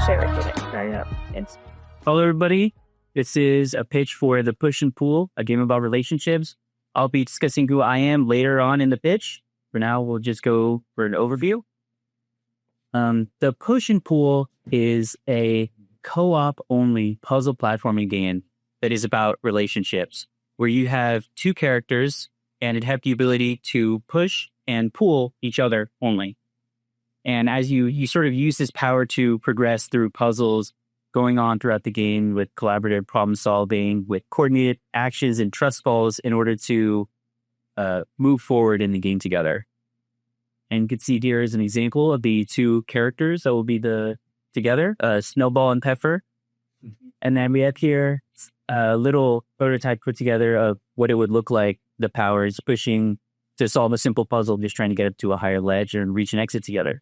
share it with it. It's Hello, everybody. This is a pitch for The Push and Pull, a game about relationships. I'll be discussing who I am later on in the pitch. For now, we'll just go for an overview. The Push and Pull is a co-op only puzzle platforming game that is about relationships, where you have two characters and it have the ability to push and pull each other only. And as you sort of use this power to progress through puzzles going on throughout the game with collaborative problem solving, with coordinated actions and trust falls in order to move forward in the game together. And you can see here is an example of the two characters that will be together, Snowball and Pepper. And then we have here a little prototype put together of what it would look like, the powers pushing to solve a simple puzzle, just trying to get up to a higher ledge and reach an exit together.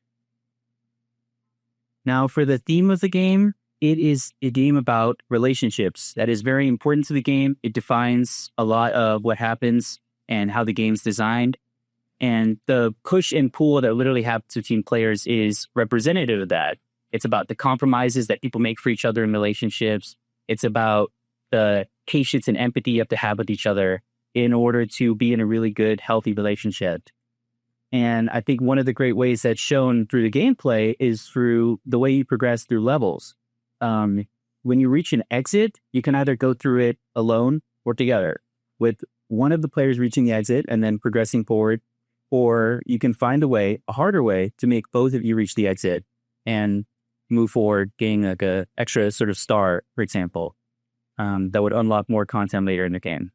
Now, for the theme of the game, it is a game about relationships. That is very important to the game. It defines a lot of what happens and how the game's designed. And the push and pull that literally happens between players is representative of that. It's about the compromises that people make for each other in relationships. It's about the patience and empathy you have to have with each other in order to be in a really good, healthy relationship. And I think one of the great ways that's shown through the gameplay is through the way you progress through levels. When you reach an exit, you can either go through it alone or together, with one of the players reaching the exit and then progressing forward, or you can find a harder way to make both of you reach the exit and move forward, getting like a extra sort of star, for example, that would unlock more content later in the game.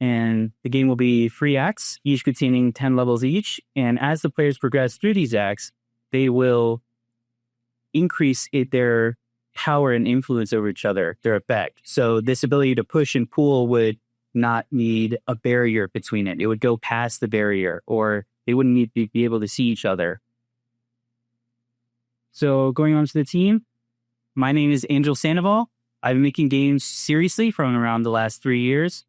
And the game will be 3 acts, each containing 10 levels each. And as the players progress through these acts, they will increase their power and influence over each other, their effect. So this ability to push and pull would not need a barrier between it. It would go past the barrier, or they wouldn't need to be able to see each other. So going on to the team, my name is Sandoval. I've been making games seriously from around the last 3 years.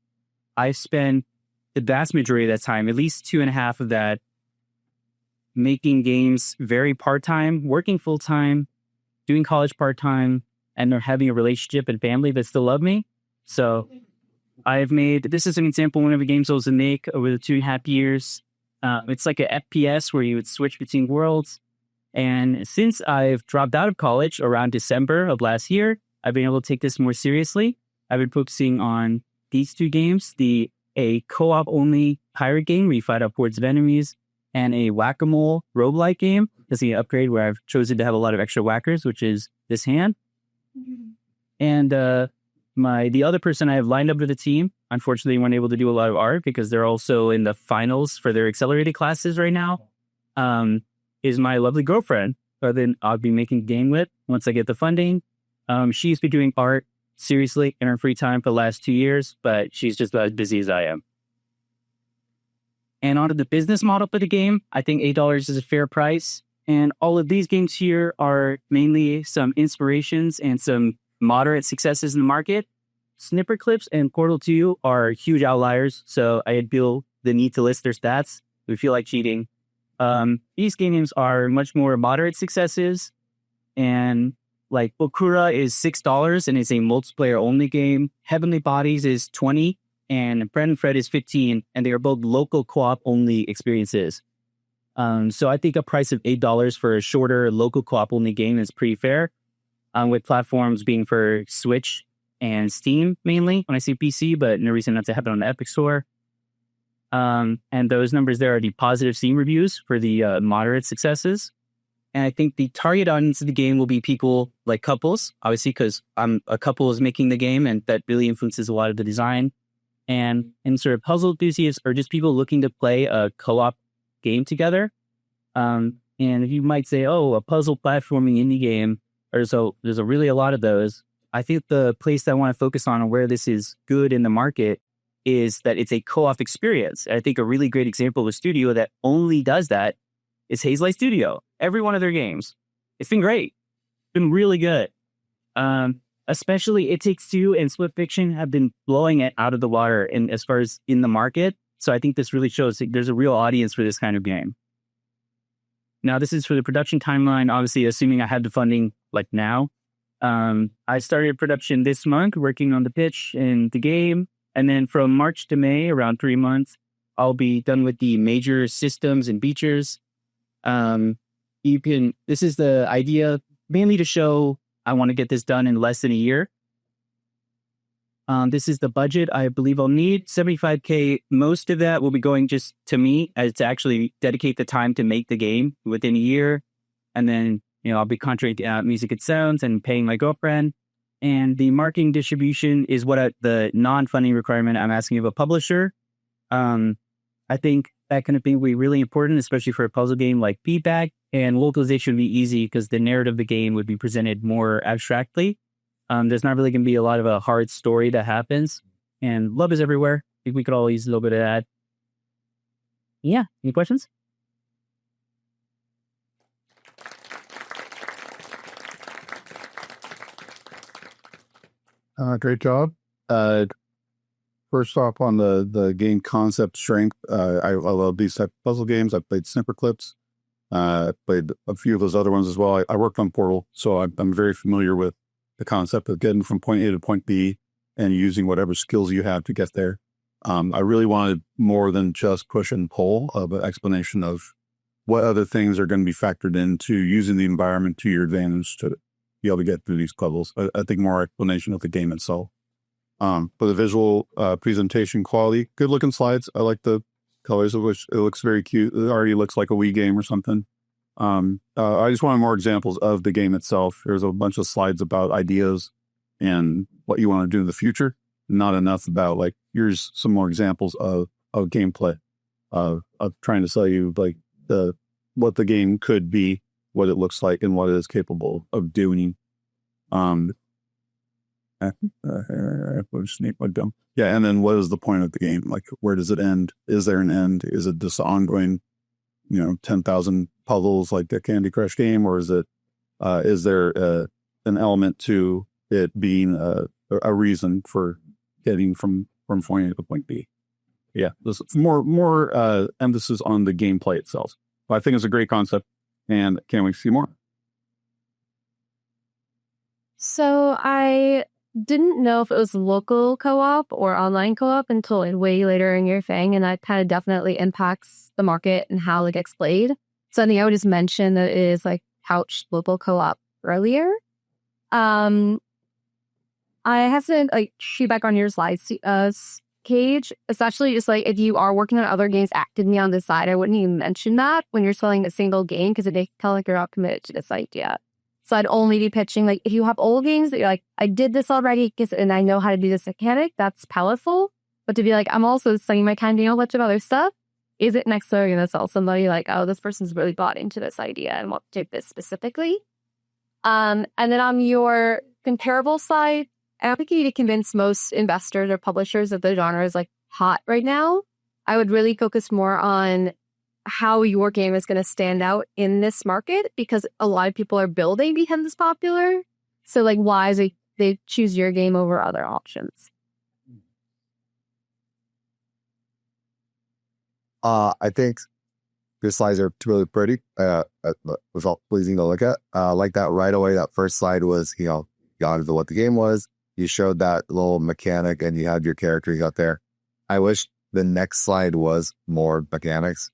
I spent the vast majority of that time, at least 2.5 of that, making games very part-time, working full-time, doing college part-time, and having a relationship and family that still love me. So this is an example of one of the games I was to make over the 2.5 years. It's like a FPS where you would switch between worlds. And since I've dropped out of college around December of last year, I've been able to take this more seriously. I've been focusing on these 2 games, a co-op only pirate game where you fight off hordes of enemies, and a whack-a-mole roguelike game. That's the upgrade where I've chosen to have a lot of extra whackers, which is this hand. And the other person I have lined up with the team, unfortunately, weren't able to do a lot of art because they're also in the finals for their accelerated classes right now, is my lovely girlfriend, who then I'll be making a game with once I get the funding. She's been doing art seriously in her free time for the last 2 years, but she's just about as busy as I am. And onto the business model for the game, I think $8 is a fair price. And all of these games here are mainly some inspirations and some moderate successes in the market. Snipper Clips and Portal 2 are huge outliers, so I feel the need to list their stats. We feel like cheating. These games are much more moderate successes, and like Okura is $6 and it's a multiplayer only game. Heavenly Bodies is $20 and Fred and Fred is $15, and they are both local co-op only experiences. So I think a price of $8 for a shorter local co-op only game is pretty fair, with platforms being for Switch and Steam mainly when I say PC, but no reason not to have it on the Epic Store. And those numbers there are the positive Steam reviews for the moderate successes. And I think the target audience of the game will be people like couples, obviously, because a couple is making the game, and that really influences a lot of the design. And sort of puzzle enthusiasts or just people looking to play a co-op game together. And you might say, oh, a puzzle platforming indie game, there's really a lot of those. I think the place that I want to focus on and where this is good in the market is that it's a co-op experience. And I think a really great example of a studio that only does that is Hazelight Studio. Every one of their games, it's been great. It's been really good. Especially It Takes Two and Split Fiction have been blowing it out of the water as far as in the market. So I think this really shows that there's a real audience for this kind of game. Now, this is for the production timeline, obviously, assuming I had the funding like now. I started production this month, working on the pitch and the game. And then from March to May, around 3 months, I'll be done with the major systems and features. This is the idea mainly to show I want to get this done in less than a year. This is the budget I believe I'll need, $75K. Most of that will be going just to me as to actually dedicate the time to make the game within a year. And then, I'll be contracting out music and sounds and paying my girlfriend. And the marketing distribution is the non-funding requirement I'm asking of a publisher. I think that kind of thing will be really important, especially for a puzzle game like feedback. And localization would be easy because the narrative of the game would be presented more abstractly. There's not really going to be a lot of a hard story that happens. And love is everywhere. I think we could all use a little bit of that. Yeah. Any questions? Great job. First off, on the game concept strength, I love these type of puzzle games. I've played Snipper Clips. Played a few of those other ones as well. I worked on Portal, so I'm very familiar with the concept of getting from point A to point B and using whatever skills you have to get there. I really wanted more than just push and pull of an explanation of what other things are going to be factored into using the environment to your advantage to be able to get through these puzzles. I think more explanation of the game itself. For the visual presentation quality, good looking slides. I like the colors of which it looks very cute. It already looks like a Wii game or something. I just wanted more examples of the game itself. There's a bunch of slides about ideas and what you want to do in the future. Not enough about like, here's some more examples of gameplay, of trying to sell you like what the game could be, what it looks like, and what it is capable of doing. Yeah, and then what is the point of the game? Like, where does it end? Is there an end? Is it just ongoing, 10,000 puzzles like the Candy Crush game, or is there an element to it being a reason for getting from point A to point B? Yeah, there's more emphasis on the gameplay itself. But I think it's a great concept, and can't wait to see more. So I didn't know if it was local co-op or online co-op until way later in your thing, and that kind of definitely impacts the market and how it gets played. So I think I would just mention that it is like couch local co-op earlier. I have to feedback on your slides, Cage. Especially just like if you are working on other games actively on the side, I wouldn't even mention that when you're selling a single game because it makes it sound like you're not committed to this idea. So I'd only be pitching, like, if you have old games that you're like, I did this already and I know how to do this mechanic, that's powerful. But to be like, I'm also studying my kind of a bunch of other stuff, isn't necessarily going to sell somebody like, oh, this person's really bought into this idea and want to take this specifically. And then on your comparable side, I don't think you need to convince most investors or publishers that the genre is like hot right now. I would really focus more on how your game is going to stand out in this market, because a lot of people are building behind this popular. So like, why is they choose your game over other options? I think the slides are really pretty. Was all pleasing to look at. Like that right away. That first slide was, got into what the game was. You showed that little mechanic and you had your character you got there. I wish the next slide was more mechanics.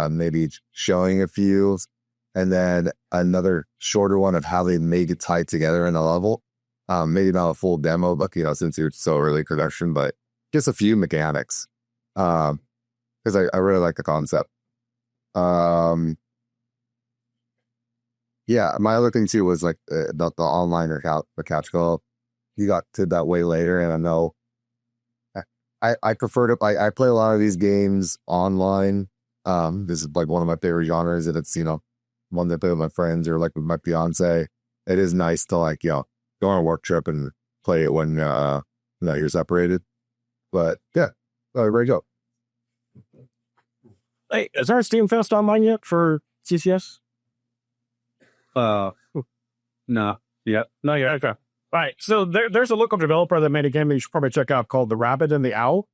Maybe showing a few, and then another shorter one of how they make it tie together in a level. Maybe not a full demo, but since you're so early production, but just a few mechanics. Because I really like the concept. Yeah, my other thing too was like the online or the couch co-op. You got to that way later, and I know I prefer to. I play a lot of these games online. This is like one of my favorite genres, and it's one that I play with my friends or like with my fiance. It is nice to like go on a work trip and play it when you're separated. But yeah, great job. Hey, is our Steam Fest online yet for CCS? No. Yeah. No, yeah. Okay. All right. So there's a local developer that made a game that you should probably check out called The Rabbit and the Owl.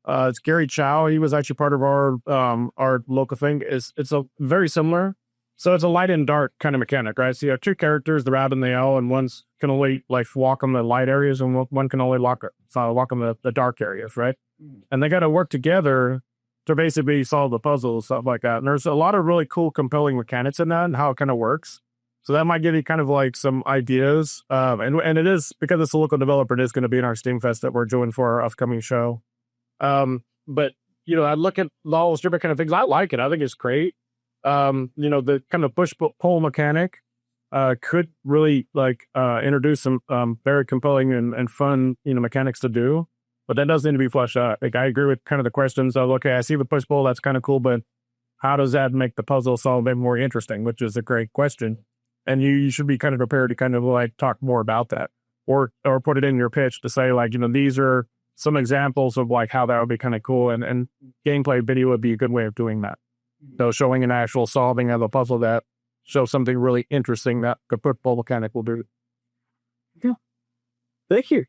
It's Gary Chow. He was actually part of our local thing. It's a very similar. So it's a light and dark kind of mechanic, right? So you have two characters, the Rab and the L, and one's can only like walk on the light areas, and one can only walk on the dark areas, right? And they got to work together to basically solve the puzzles, stuff like that. And there's a lot of really cool, compelling mechanics in that and how it kind of works. So that might give you kind of like some ideas. And it is, because it's a local developer, it is going to be in our Steam Fest that we're doing for our upcoming show. But, I look at all those different kind of things. I like it. I think it's great. The kind of push-pull mechanic could really introduce some very compelling and fun, mechanics to do. But that does need to be fleshed out. Like, I agree with kind of the questions of, okay, I see the push-pull, that's kind of cool, but how does that make the puzzle solve it more interesting, which is a great question. And you should be kind of prepared to kind of talk more about that or put it in your pitch to say these are some examples of how that would be kind of cool. And gameplay video would be a good way of doing that. So showing an actual solving of a puzzle that shows something really interesting that the push-pull mechanic will do. Yeah. Thank you.